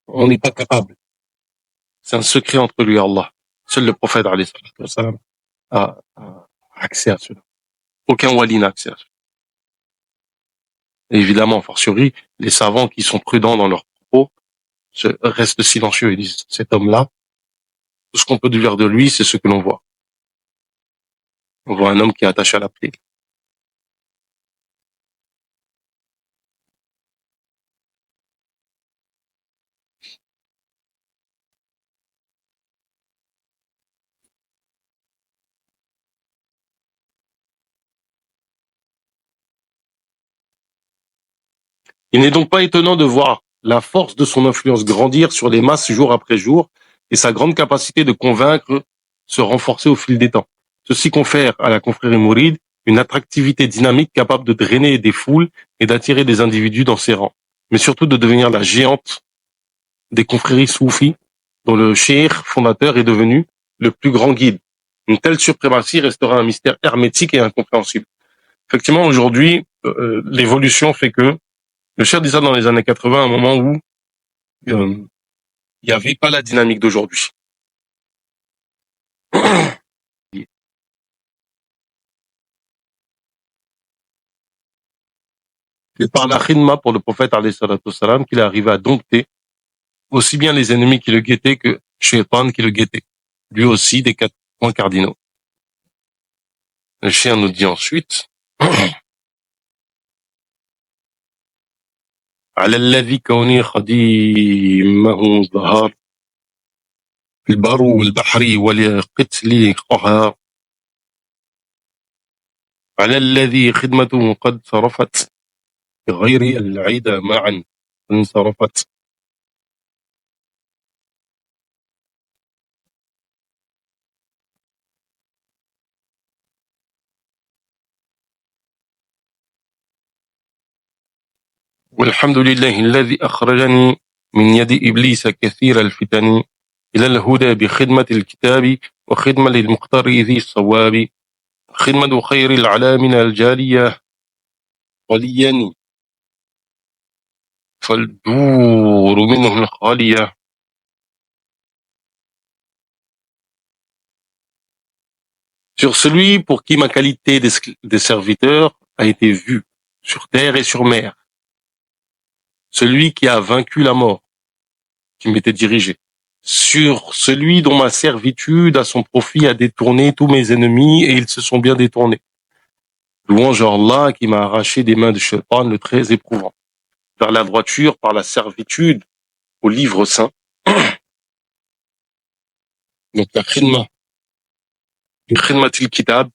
On n'est pas capable. C'est un secret entre lui et Allah. Seul le prophète alayhi salatu wassalam a accès à cela. Aucun wali n'a accès à cela. Et évidemment, a fortiori, les savants qui sont prudents dans leurs propos restent silencieux. Ils disent, cet homme-là, tout ce qu'on peut dire de lui, c'est ce que l'on voit. On voit un homme qui est attaché à la plaie. Il n'est donc pas étonnant de voir la force de son influence grandir sur les masses jour après jour et sa grande capacité de convaincre se renforcer au fil des temps. Ceci confère à la confrérie mouride une attractivité dynamique capable de drainer des foules et d'attirer des individus dans ses rangs, mais surtout de devenir la géante des confréries soufis dont le cheikh fondateur est devenu le plus grand guide. Une telle suprématie restera un mystère hermétique et incompréhensible. Effectivement, aujourd'hui, l'évolution fait que le cheikh dit ça dans les années 80, à un moment où il n'y avait pas la dynamique d'aujourd'hui. C'est par la khidma pour le prophète alayhi salatu wassalam qu'il est arrivé à dompter aussi bien les ennemis qui le guettaient que Shaitan qui le guettait. Lui aussi des 4 points cardinaux. Le cheikh nous dit ensuite على الذي كوني خديمه ظهر في البر والبحر ولقتل قهر على الذي خدمته قد صرفت بغير العيد معا انصرفت والحمد لله الذي أخرجني من يد إبليس كثير الفتن إلى الهدى بخدمة الكتاب وخدمة للمختار ذي الصواب خدمة خير العلامين الجالية وليا فالدور منه الخالية. Sur celui pour qui ma qualité de serviteur a été vue, sur terre et sur mer. Celui qui a vaincu la mort, qui m'était dirigé. Sur celui dont ma servitude à son profit a détourné tous mes ennemis et ils se sont bien détournés. Louange à Allah qui m'a arraché des mains de Shaitan le très éprouvant, vers la droiture par la servitude au livre saint. Donc la khidma, khidmatil kitab,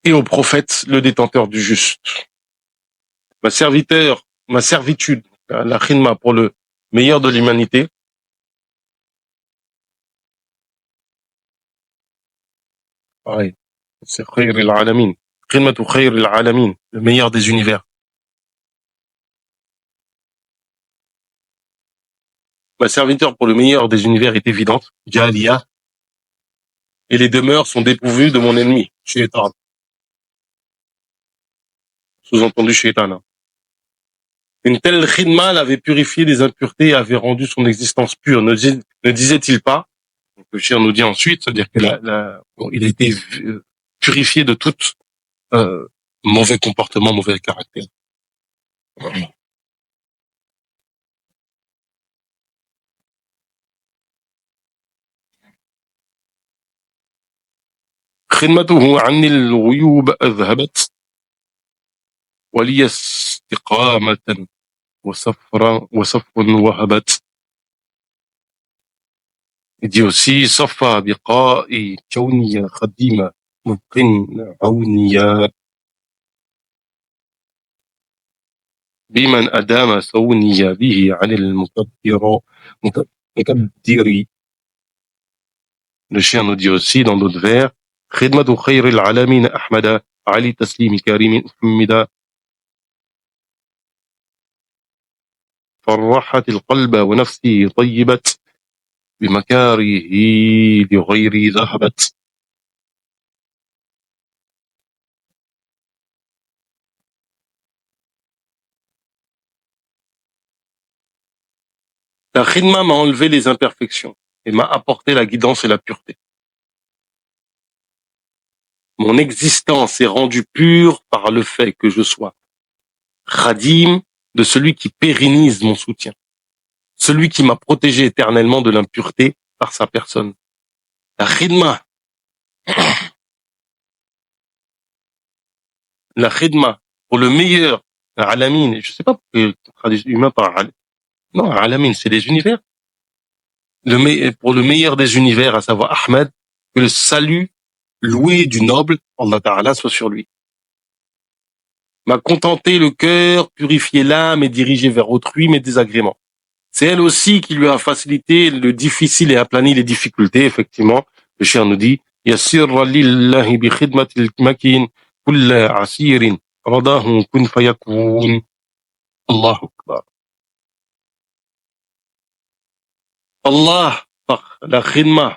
et au prophète, le détenteur du juste. Ma servitude, la khidma pour le meilleur de l'humanité, pareil, c'est khayr al-alamin, khidmatu khayr al-alamin, le meilleur des univers. Ma serviteur pour le meilleur des univers est évidente, Jaliya, et les demeures sont dépourvues de mon ennemi, Shaitan. Sous-entendu Shaitan. Une telle khidma l'avait purifié des impuretés et avait rendu son existence pure. Ne disait-il pas? Donc, le cheikh nous dit ensuite, c'est-à-dire que il a été purifié de tout mauvais comportement, mauvais caractère. خدمته عني الغيوب أذهبت ولي استقامة وصف وهبت. Il dit aussi صفى بقاء كوني خديمة مبقٍ عونيا بمن أدام صوني به عن المكبر. Le chien nous dit aussi dans d'autres vers خدمة خير العالمين أحمد علي تسليم كريم محمدا فرحت القلب ونفسي طيبت بمكاره لغيري ذهبت. La khidma m'a enlevé les imperfections et m'a apporté la guidance et la pureté. Mon existence est rendue pure par le fait que je sois khadim de celui qui pérennise mon soutien. celui qui m'a protégé éternellement de l'impureté par sa personne. La khidma, pour le meilleur, alamin, je sais pas pourquoi on traduit humain par non, alamin, c'est les univers. Pour le meilleur des univers, à savoir Ahmed, que le salut loué du noble, Allah Ta'ala, soit sur lui. M'a contenté le cœur, purifié l'âme et dirigé vers autrui mes désagréments. C'est elle aussi qui lui a facilité le difficile et aplani les difficultés, effectivement. Le cher nous dit, Yassir lillahi bi khidmatil makin kulla asirin radahu kun fayakun. Allahu Akbar. Allah, par la khidma,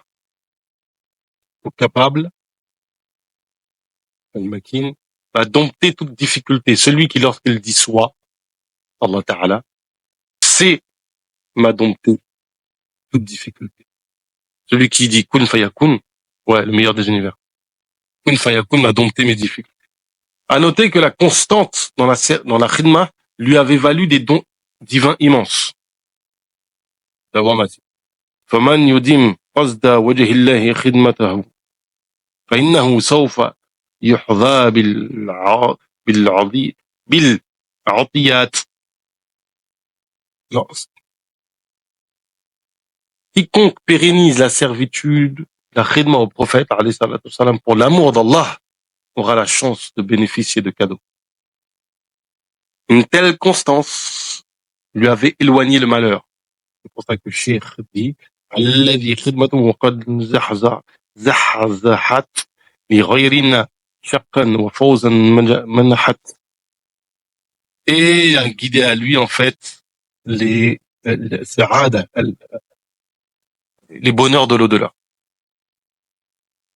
capable, al-makin, va dompter toute difficulté. Celui qui, lorsqu'il dit soit, Allah Ta'ala, c'est m'a dompté toute difficulté. Celui qui dit kun fayakun, ouais, le meilleur des univers. Kun fayakun m'a dompté mes difficultés. À noter que la constante dans la khidma lui avait valu des dons divins immenses. فمن يديم قصد وجه الله خدمته فإنه سوف يحظى بالعطيات. Quiconque pérennise la servitude, la khidma au prophète, alayhi salatu wassalam, pour l'amour d'Allah, aura la chance de bénéficier de cadeaux. Une telle constance lui avait éloigné le malheur. C'est pour ça que le Cheikh dit الذي خدمته قد زحزحت لغيرنا شقا وفوزا منحت. Et a guidé à lui en fait les bonheurs de l'au-delà.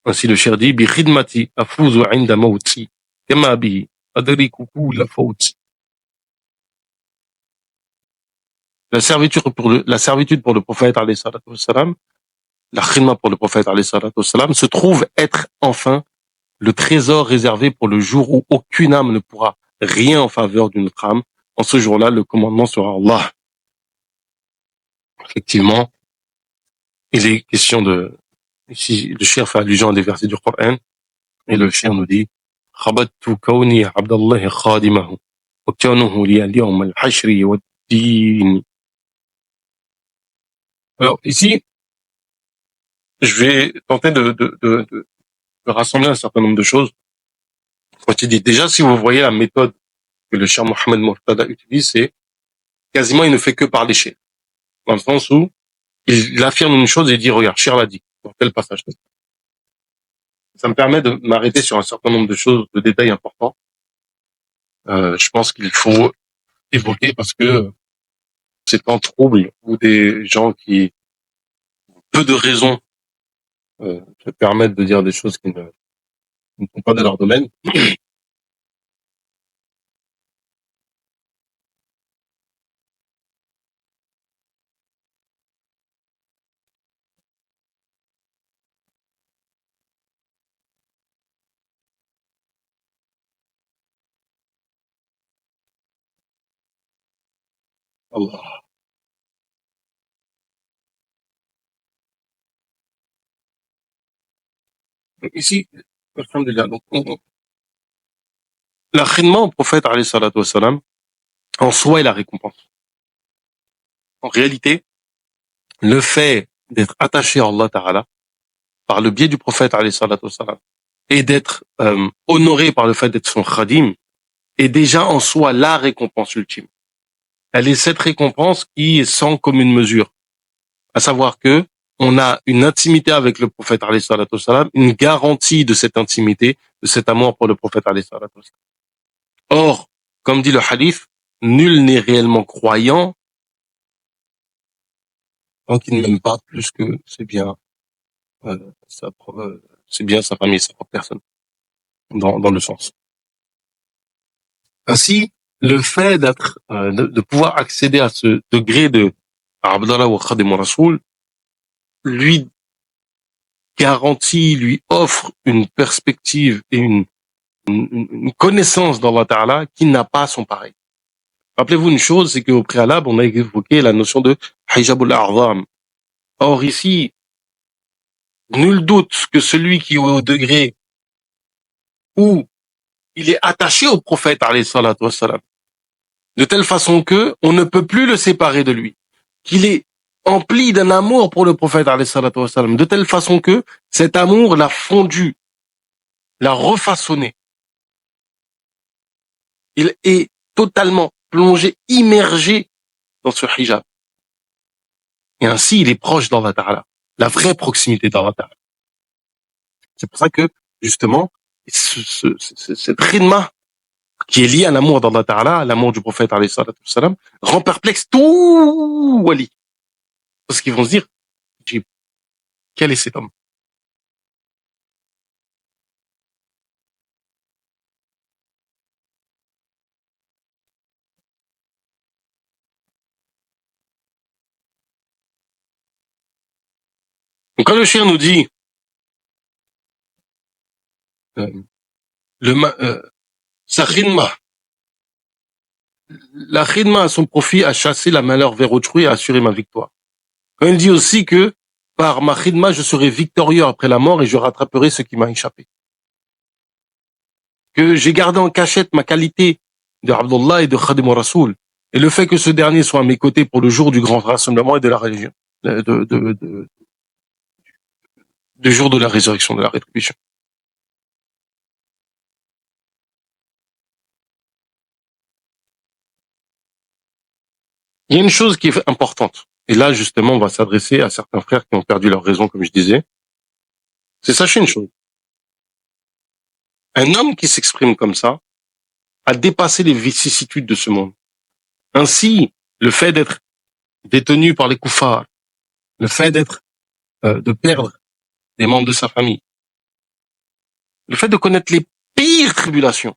Ainsi le Cheikh dit بخدمتي أفوز عند موتي كما به أدرك كل فوتي. La servitude pour le prophète, alayhi salatu wassalam, la khidma pour le prophète, alayhi salatu wassalam, se trouve être enfin le trésor réservé pour le jour où aucune âme ne pourra rien en faveur d'une autre âme. En ce jour-là, le commandement sera Allah. Effectivement, il est question ici, le cheikh fait allusion à des versets du Coran, et le cheikh nous dit, خبدت كوني عبد الله خادمه وكونه لي اليوم الحشر والدين. Alors ici, je vais tenter de rassembler un certain nombre de choses. Quand il dit, déjà, si vous voyez la méthode que le Cheikh Mohammed Murtada utilise, c'est quasiment il ne fait que parler Cheikh. Dans le sens où il affirme une chose et il dit, regarde, Cheikh l'a dit, dans tel passage. Ça me permet de m'arrêter sur un certain nombre de choses, de détails importants. Je pense qu'il faut évoquer parce que c'est un trouble où des gens qui ont peu de raisons se permettent de dire des choses qui ne sont pas de leur domaine. Allah. Ici, alhamdulillah, donc, la khidma au prophète, alayhi salatu wassalam, en soi est la récompense. En réalité, le fait d'être attaché à Allah Ta'ala, par le biais du prophète, alayhi salatu wassalam, et d'être honoré par le fait d'être son khadim, est déjà en soi la récompense ultime. Elle est cette récompense qui est sans commune mesure. À savoir que on a une intimité avec le prophète, alayhi salatu wassalam, une garantie de cette intimité, de cet amour pour le prophète, alayhi salatu wassalam. Or, comme dit le hadith, nul n'est réellement croyant tant qu'il ne m'aime pas plus que c'est bien c'est bien sa famille, sa propre personne, dans le sens. Ainsi, le fait d'être, de pouvoir accéder à ce degré de Abdallah wa Khadim Rasoul, lui garantit, lui offre une perspective et une connaissance d'Allah Ta'ala qui n'a pas son pareil. Rappelez-vous une chose, c'est qu'au préalable, on a évoqué la notion de hijab al-a'zam. Or ici, nul doute que celui qui est au degré où il est attaché au prophète, alayhi salatu wassalam, de telle façon que on ne peut plus le séparer de lui, qu'il est empli d'un amour pour le prophète, alayhi salatu wassalam, de telle façon que cet amour l'a fondu, l'a refaçonné. Il est totalement plongé, immergé dans ce hijab. Et ainsi, il est proche d'Allah Ta'ala, la vraie proximité d'Allah Ta'ala. C'est pour ça que, justement, cette khidma qui est liée à l'amour d'Allah Ta'ala, à l'amour du prophète, alayhi salatu wassalam, rend perplexe tout wali. Parce qu'ils vont se dire, quel est cet homme? Donc quand le chien nous dit, sa khidma, la khidma à son profit a chassé la malheur vers autrui et a assuré ma victoire. Quand il dit aussi que par ma khidma, je serai victorieux après la mort et je rattraperai ce qui m'a échappé. Que j'ai gardé en cachette ma qualité de Abdullah et de Khadim al-Rasoul. Et le fait que ce dernier soit à mes côtés pour le jour du grand rassemblement et de la religion, du jour de la résurrection, de la rétribution. Il y a une chose qui est importante. Et là, justement, on va s'adresser à certains frères qui ont perdu leur raison, comme je disais. C'est sachez une chose. Un homme qui s'exprime comme ça a dépassé les vicissitudes de ce monde. Ainsi, le fait d'être détenu par les koufars, le fait de perdre des membres de sa famille, le fait de connaître les pires tribulations.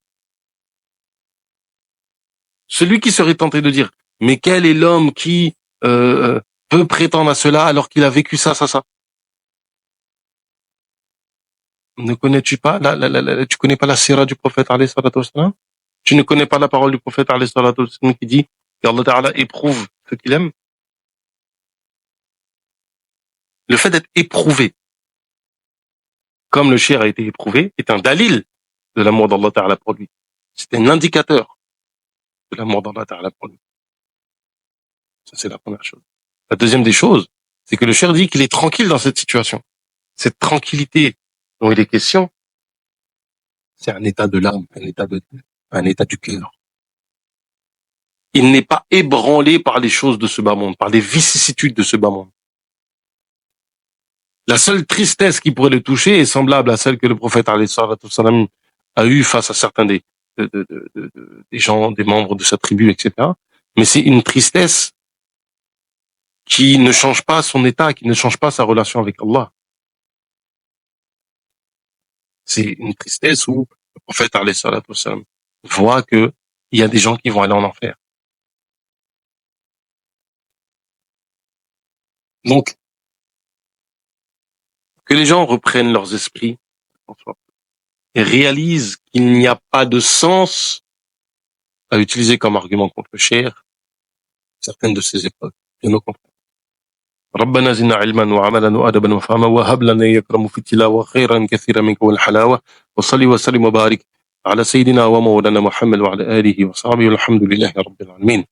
Celui qui serait tenté de dire, mais quel est l'homme qui peut prétendre à cela alors qu'il a vécu ça? Ne connais-tu pas tu connais pas la sira du prophète alayhi salatu wassalam? Tu ne connais pas la parole du prophète alayhi salatu wassalam qui dit qu'Allah Ta'ala éprouve ce qu'il aime? Le fait d'être éprouvé, comme le shir a été éprouvé, est un dalil de l'amour d'Allah Ta'ala pour lui. C'est un indicateur de l'amour d'Allah Ta'ala pour lui. Ça, c'est la première chose. La deuxième des choses, c'est que le shir dit qu'il est tranquille dans cette situation. Cette tranquillité dont il est question, c'est un état de l'âme, un état du cœur. Il n'est pas ébranlé par les choses de ce bas monde, par les vicissitudes de ce bas monde. La seule tristesse qui pourrait le toucher est semblable à celle que le prophète alayhi salatu wassalam a eue face à certains des gens, des membres de sa tribu, etc. Mais c'est une tristesse qui ne change pas son état, qui ne change pas sa relation avec Allah. C'est une tristesse où le prophète alayhi salatu wassalam voit que il y a des gens qui vont aller en enfer. Donc, que les gens reprennent leurs esprits et réalisent qu'il n'y a pas de sens à utiliser comme argument contre le shir certaines de ces épreuves. Bien au contraire. ربنا زدنا علما وعملا وادبا وفهما وهب لنا يكرم في التلاوه خيرا كثيرا منك والحلاوه وصلي وسلم وبارك على سيدنا ومولانا محمد وعلى اله وصحبه والحمد لله رب العالمين.